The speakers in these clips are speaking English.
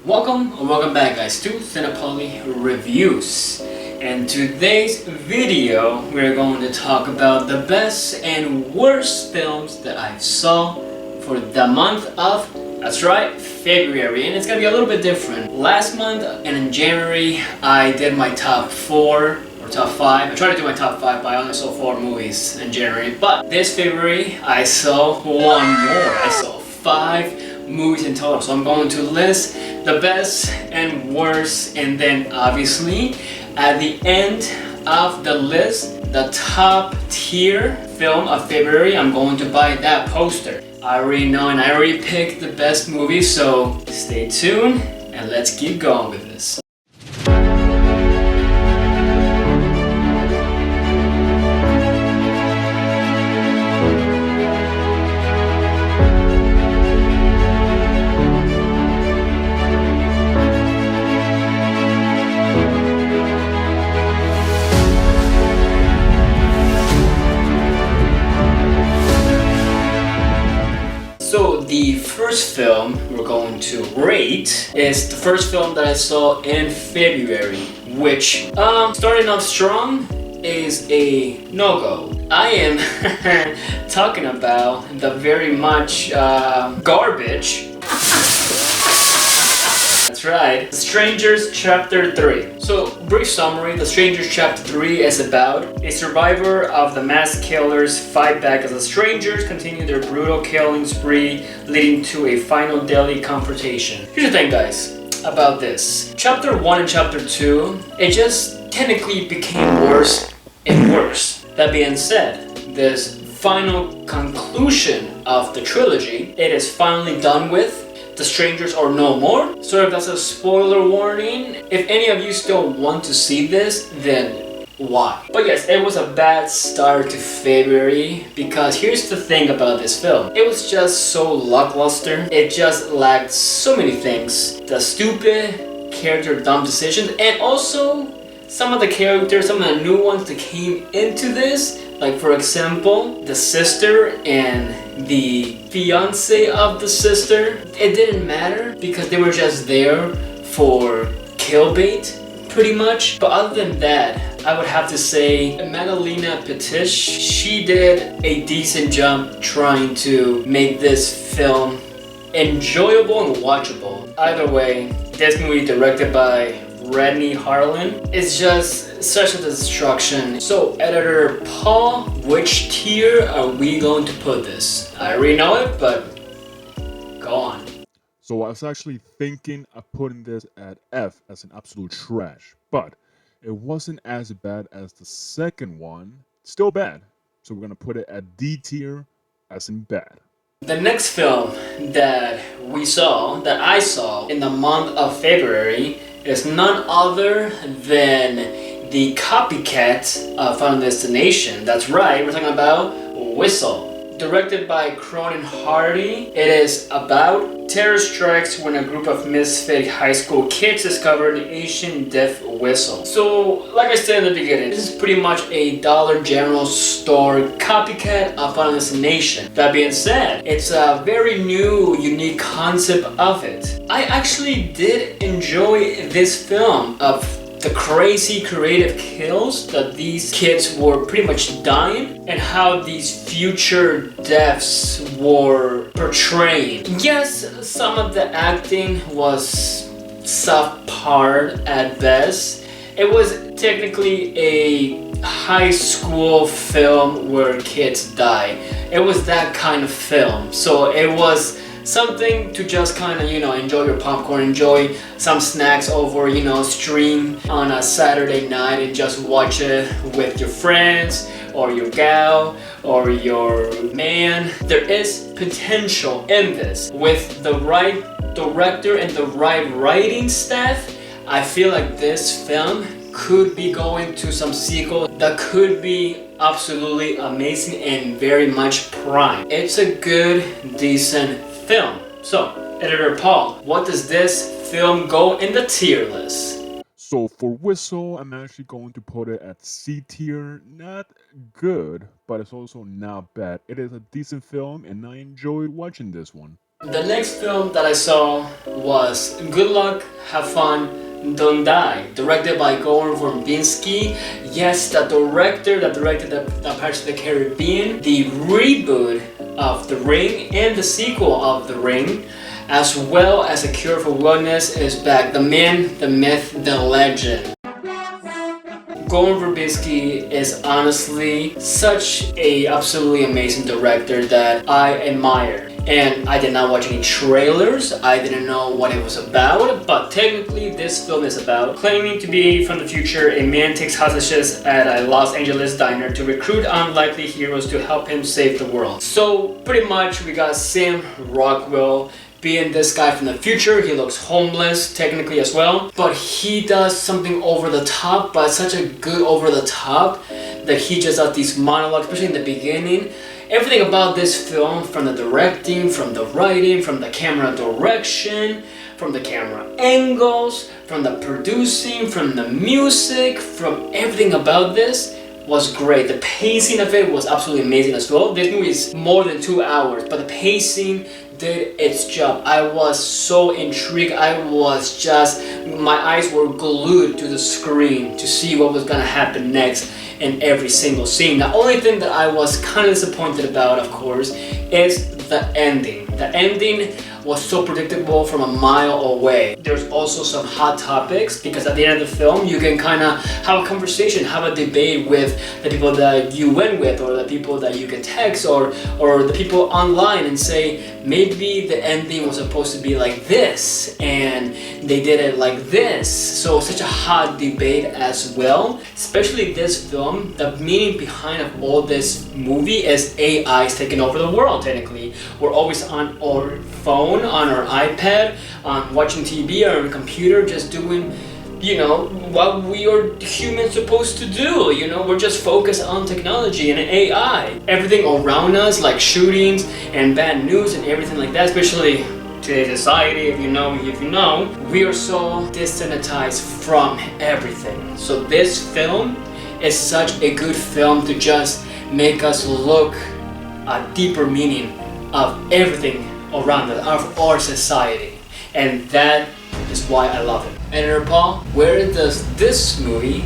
Welcome back guys to Cinepoly Reviews. And today's video we're going to talk about the best and worst films that I saw for the month of, that's right, February. And it's gonna be a little bit different. Last month and in January I did my top 4 or top 5. I tried to do my top 5 but I only saw 4 movies in January. But this February I saw one more. I saw 5 movies in total. So I'm going to list the best and worst, and then obviously at the end of the list, the top tier film of February, I'm going to buy that poster. I already know and I already picked the best movie, so stay tuned and let's keep going with this. So the first film we're going to rate is the first film that I saw in February, which starting off strong is a no-go. I am talking about the very much garbage. That's right, The Strangers Chapter 3. So, brief summary, The Strangers Chapter 3 is about a survivor of the mass killers fight back as the strangers continue their brutal killing spree, leading to a final deadly confrontation. Here's the thing guys, about this. Chapter 1 and Chapter 2, it just technically became worse and worse. That being said, this final conclusion of the trilogy, it is finally done with. The strangers are no more. Sort of that's a spoiler warning. If any of you still want to see this, then why? But yes, it was a bad start to February because here's the thing about this film. It was just so lackluster. It just lacked so many things. The stupid character dumb decisions, and also some of the characters, some of the new ones that came into this. Like for example, the sister and the fiance of the sister. It didn't matter because they were just there for kill bait, pretty much. But other than that, I would have to say Madalena Petish, she did a decent job trying to make this film enjoyable and watchable. Either way, this movie directed by Redney Harlan is just such a destruction. So editor Paul, which tier are we going to put this? I already know it, but go on. So I was actually thinking of putting this at F as an absolute trash, but it wasn't as bad as the second one. Still bad. So we're gonna put it at D tier as in bad. The next film that I saw in the month of February is none other than the copycat of Final Destination. That's right, we're talking about Whistle. Directed by Cronin Hardy, it is about terror strikes when a group of misfit high school kids discover an ancient death whistle. So, like I said in the beginning, this is pretty much a Dollar General store copycat of Final Destination. That being said, it's a very new, unique concept of it. I actually did enjoy this film of the crazy creative kills that these kids were pretty much dying and how these future deaths were portrayed. Yes, some of the acting was subpar at best. It was technically a high school film where kids die. It was that kind of film. So it was something to just kind of, enjoy your popcorn, enjoy some snacks over, stream on a Saturday night and just watch it with your friends or your gal or your man. There is potential in this. With the right director and the right writing staff, I feel like this film could be going to some sequel that could be absolutely amazing and very much prime. It's a good, decent film. So, editor Paul, what does this film go in the tier list? So for Whistle, I'm actually going to put it at C tier. Not good, but it's also not bad. It is a decent film and I enjoyed watching this one. The next film that I saw was Good Luck, Have Fun, Don't Die, directed by Goran Verbinski. Yes, the director that directed the Pirates of the Caribbean, the reboot of The Ring and the sequel of The Ring, as well as A Cure for Wellness is back. The man, the myth, the legend. Goran Verbinski is honestly such a absolutely amazing director that I admire. And I did not watch any trailers, I didn't know what it was about, but technically this film is about claiming to be from the future. A man takes hostages at a Los Angeles diner to recruit unlikely heroes to help him save the world. So pretty much we got Sam Rockwell being this guy from the future. He looks homeless technically as well, but he does something over the top, but such a good over the top that he just does these monologues, especially in the beginning. Everything about this film, from the directing, from the writing, from the camera direction, from the camera angles, from the producing, from the music, from everything about this was great. The pacing of it was absolutely amazing as well. This movie is more than 2 hours, but the pacing did its job. I was so intrigued. My eyes were glued to the screen to see what was gonna happen next in every single scene. The only thing that I was kind of disappointed about, of course, is the ending. The ending was so predictable from a mile away. There's also some hot topics because at the end of the film you can kind of have a conversation, have a debate with the people that you went with, or the people that you can text, or the people online, and say maybe the ending was supposed to be like this and they did it like this. So such a hot debate as well. Especially this film, the meaning behind of all this movie is AI is taking over the world technically. We're always on our phone, on our iPad, on watching TV, or on a computer, just doing, what we are humans supposed to do. We're just focused on technology and AI. Everything around us, like shootings and bad news and everything like that, especially today's society, if you know, we are so desensitized from everything. So this film is such a good film to just make us look a deeper meaning of everything around us, of our society, and that is why I love it. Editor Paul, where does this movie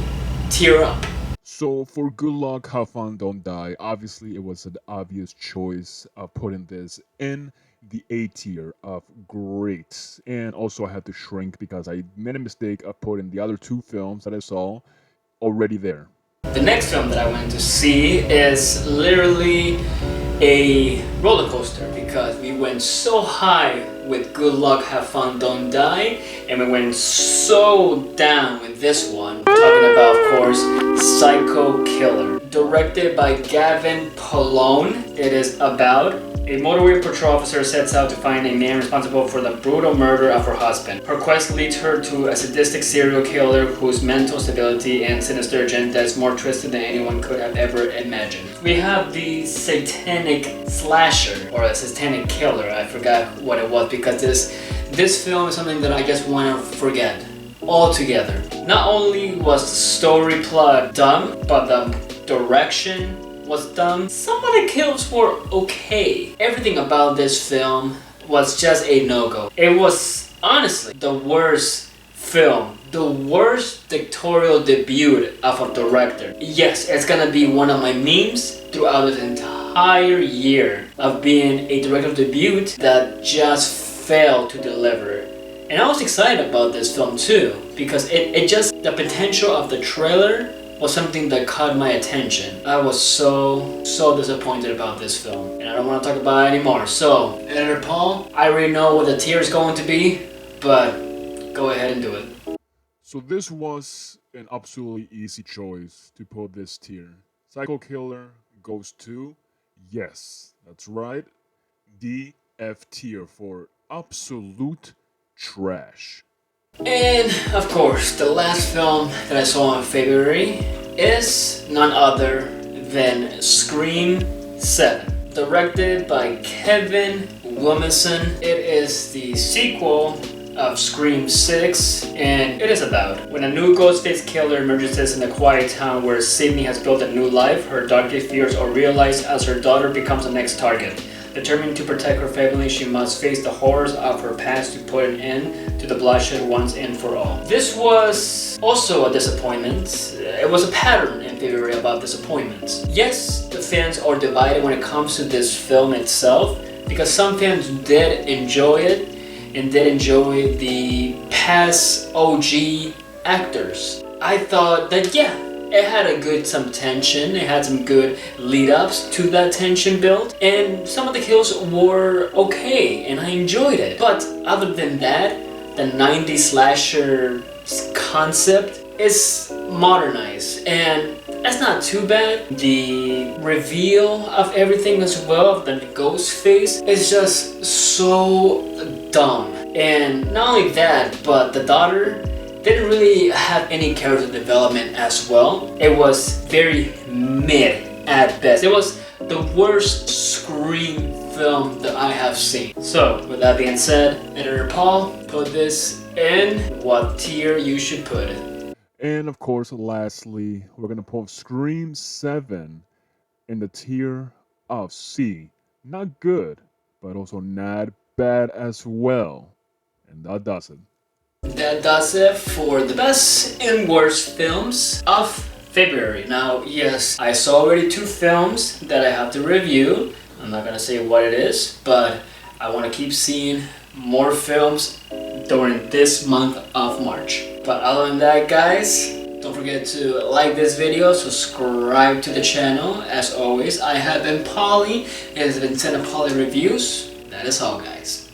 tear up? So for Good Luck, Have Fun, Don't Die, obviously it was an obvious choice of putting this in the A tier of great. And also I had to shrink because I made a mistake of putting the other two films that I saw already there. The next film that I went to see is literally a roller coaster because we went so high with Good Luck, Have Fun, Don't Die, and we went so down with this one. We're talking about, of course, Psycho Killer. Directed by Gavin Polone. It is about a motorway patrol officer sets out to find a man responsible for the brutal murder of her husband. Her quest leads her to a sadistic serial killer whose mental stability and sinister agenda is more twisted than anyone could have ever imagined. We have the satanic slasher, or a satanic killer. I forgot what it was because this film is something that I just want to forget altogether. Not only was the story plot dumb, but the direction was dumb. Some of the kills were okay. Everything about this film was just a no-go. It was honestly the worst film, the worst directorial debut of a director. Yes, it's gonna be one of my memes throughout this entire year of being a directorial debut that just failed to deliver. And I was excited about this film too because it just, the potential of the trailer was something that caught my attention. I was so disappointed about this film, and I don't want to talk about it anymore. So, Editor Paul, I already know what the tier is going to be, but go ahead and do it. So this was an absolutely easy choice to put this tier. Psycho Killer goes to, yes, that's right, the F tier for absolute trash. And of course, the last film that I saw in February is none other than Scream 7. Directed by Kevin Williamson. It is the sequel of Scream 6, and it is about when a new ghost-faced killer emerges in a quiet town where Sydney has built a new life. Her darkest fears are realized as her daughter becomes the next target. Determined to protect her family, she must face the horrors of her past to put an end to the bloodshed once and for all. This was also a disappointment. It was a pattern in February about disappointments. Yes, the fans are divided when it comes to this film itself, because some fans did enjoy it and did enjoy the past OG actors. I thought that, yeah, it had some tension, it had some good lead-ups to that tension build, and some of the kills were okay, and I enjoyed it. But other than that, the 90s slasher concept is modernized, and that's not too bad. The reveal of everything as well, the ghost face, is just so dumb. And not only that, but the daughter didn't really have any character development as well. It was very mid at best. It was the worst Scream film that I have seen. So with that being said, editor Paul, put this in what tier you should put it. And of course, lastly, we're going to put Scream 7 in the tier of C. Not good, but also not bad as well. And that does it. That does it for the best and worst films of February. Now, yes, I saw already 2 films that I have to review. I'm not gonna say what it is, but I want to keep seeing more films during this month of March. But other than that, guys, don't forget to like this video, subscribe to the channel. As always, I have been Polly. It has been 10 of Polly Reviews. That is all, guys.